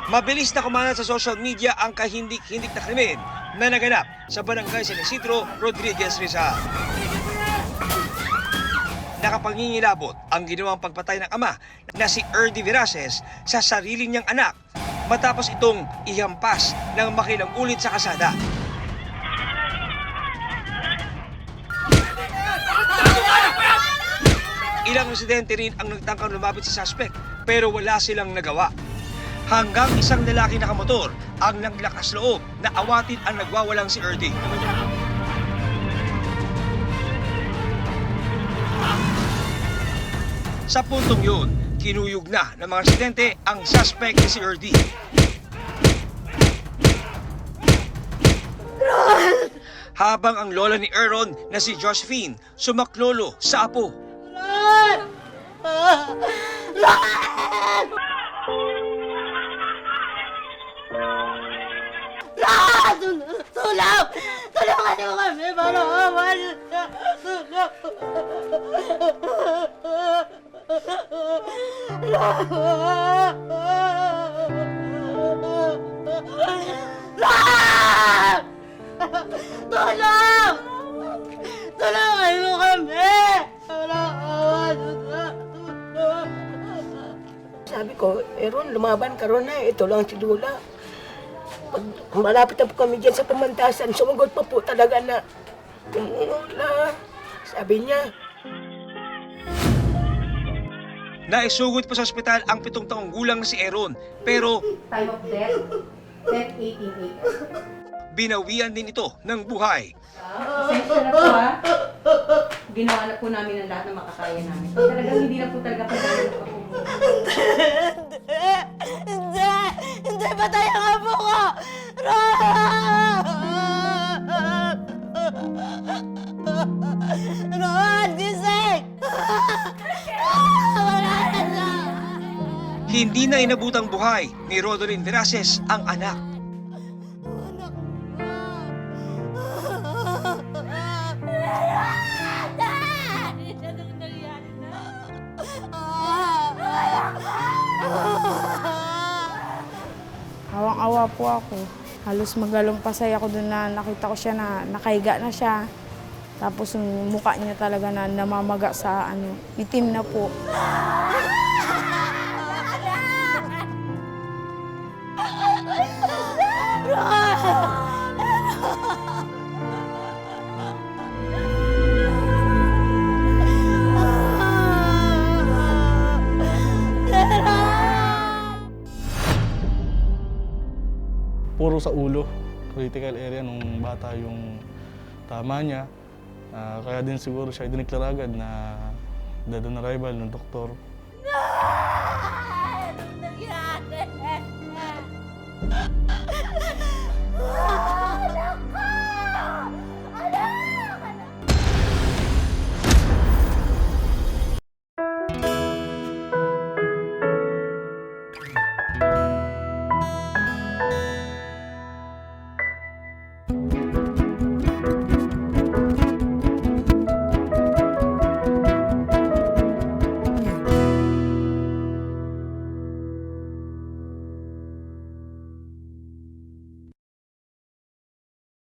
Mabilis na kumalat sa social media ang kahindik-hindik na krimen na naganap sa barangay San Isidro, Rodriguez, Rizal. Nakapangingilabot ang ginawang pagpatay ng ama na si Erdy Veraces sa sarili niyang anak matapos itong ihampas ng makilang ulit sa kasada. Ilang residente rin ang nagtangkang lumapit sa suspect pero wala silang nagawa. Hanggang isang lalaki nakamotor ang naglakas loob na awatin ang nagwawalang si Erdy. Sa puntong yun, kinuyog na ng mga residente ang suspect na si Erdy. Habang ang lola ni Aaron na si Josephine sumaklolo sa apo. Tulong! Tulungan niyo kami para maman! Tulong! Tulungan niyo kami! Sabi ko, Aaron, lumaban ka ron na. Ito lang si Lola. Pag malapit na po kami dyan sa pamantasan, sumagot pa po talaga na, Lola, sabi niya. Naisugod pa sa ospital ang 7 taong gulang na si Aaron, pero Time of death, 10:18 a.m. binawian din ito ng buhay. Pasensya na po ha. Ginawa na po namin ang lahat ng makakaya namin. Talagang hindi na po talaga kailangan po. Hindi! Hindi! Patay ang apo ko! Ron! Gising! Wala na siya! Hindi na inabutang buhay ni Rodolyn Veraces ang anak. Awang-awa po ako. Halos magalumpasay ako doon na nakita ko siya na nakahiga na siya. Tapos yung mukha niya talaga na namamaga sa itim na po. Puro sa ulo, critical area nung bata yung tama niya. Kaya din siguro siya idineklara agad na dead on arrival ng doktor. Anong nangyari?